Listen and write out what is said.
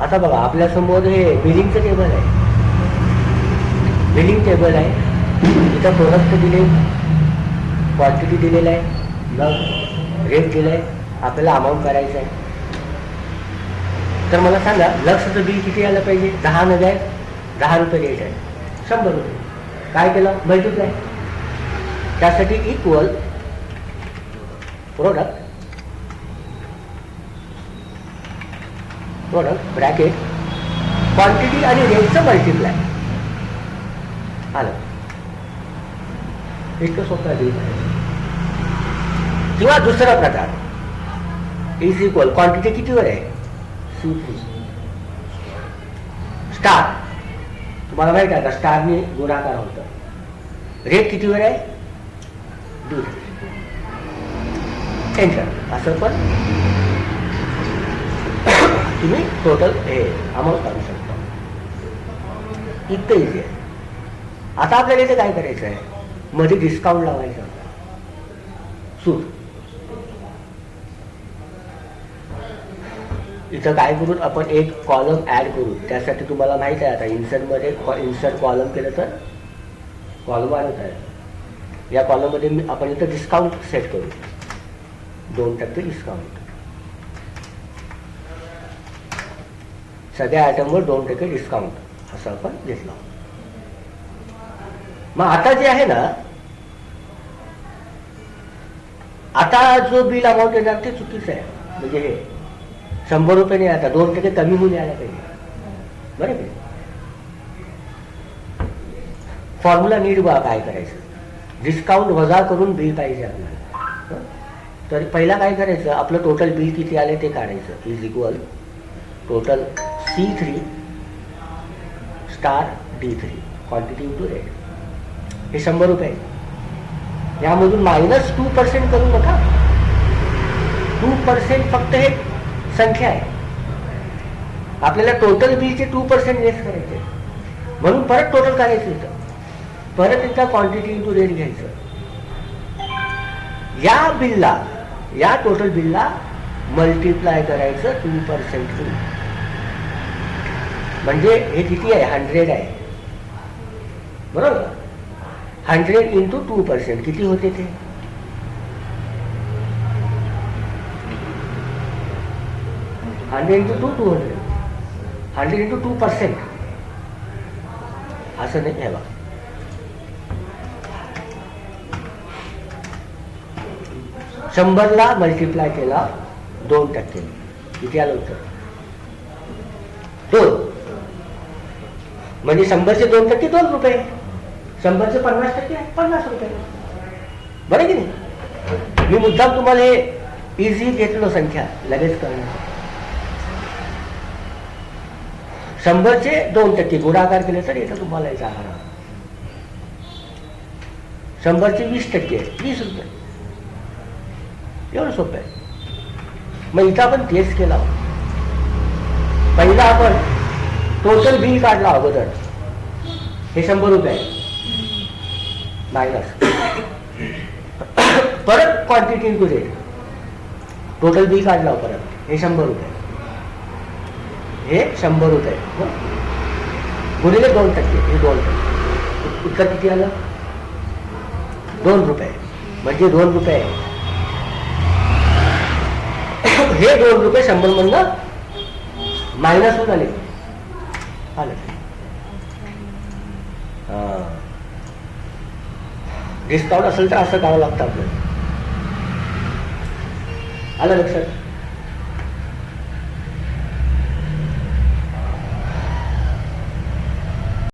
आता बघा आपल्या समोर हे बिलिंगचं टेबल आहे. बिलिंग टेबल आहे. इथं प्रोडक्ट दिले, क्वांटिटी दिलेलं आहे, मग रेट दिलं आहे, आपल्याला अमाऊंट करायचं आहे. तर मला सांगा लक्षचं बिल किती आलं पाहिजे? 10 नग आहे, 10 रुपये रेट आहे, 100 रुपये. काय केलं? मल्टिप्लाय. त्यासाठी इक्वल प्रोडक्ट ब्रॅकेट क्वांटिटी आणि रेटचं मल्टिप्लाय आलं. इतकं सोपं आहे. किंवा दुसरा प्रकार इज इक्वल क्वांटिटी कितीवर आहे? C3 star. तुम्हाला माहित आहे का स्टारने गुणाकार होतं. रेट कितीवर आहे? D3 enter. असं पण तुम्ही टोटल हे अमाऊंट काढू शकता. इतकं इझी आहे. आता आपल्याला इथे काय करायचं आहे? मध्ये डिस्काउंट लावायचं होतं. सूट. इथं काय करू आपण? एक कॉलम ऍड करू. त्यासाठी तुम्हाला माहित आहे आता इन्सर्टमध्ये इन्सर्ट कॉलम केलं तर कॉलम आणत आहे. या कॉलममध्ये आपण इथं डिस्काउंट सेट करू. 2% डिस्काउंट. सगळ्या आयटमवर 2% डिस्काउंट असं आपण घेतलं. मग आता जे आहे ना, आता जो बिल अमाऊंट येणार ते चुकीचं आहे. म्हणजे हे 100 रुपये नाही, आता 2% कमी होऊन यायला पाहिजे. बरोबर. फॉर्म्युला नीट बघा काय करायचं. डिस्काउंट वजा करून बिल पाहिजे आपल्याला. तर पहिला काय करायचं? आपलं टोटल बिल किती आले ते काढायचं. Is equal total C3 star D3 quantity into rate. हे 100 रुपये. यामधून -2% करू नका. 2% फक्त हे संख्या आहे. आपल्याला टोटल बिलचे 2% लेस करायचे, म्हणून परत टोटल करायचं होतं. परत एकदा क्वांटिटी इंटू रेट घ्यायचं. या बिलला, या टोटल बिलला मल्टिप्लाय करायचं 2%. म्हणजे हे किती आहे? 100 आहे. बरोबर. 100 इंटू 2% किती होते ते? 100 इंटू 200. 100 इंटू 2%. असं नाही घ्यावा. शंभरला मल्टिप्लाय केला 2%. किती आलं होतं? 2. म्हणजे 100चे 2% 2 रुपये. 100चे 50% 50 रुपये. बरं की नाही? मी मुद्दाम तुम्हाला हे इझी घेतलं संख्या लगेच करणार. 100चे 2% गुणाकार केले तर येतं तुम्हाला याचा आकडा. 100चे 20% 20 रुपये. एवढं सोपं आहे. मग इथं आपण तेच केला. पहिला आपण टोटल बिल काढला अगोदर. हे 100 रुपये मायनस. परत quantity into rate. Total bill काढला परत. हे 100 रुपये. हे 100 रुपये गुणिले 2%. हे 2%. उत्तर किती आलं? 2 रुपये. म्हणजे 2 रुपये. हे 2 रुपये 100 मधनं मायनस होऊन आले. आलं. डिस्काउंट असेल तर असं करावं लागतं आपल्याला. आलं लक्षात?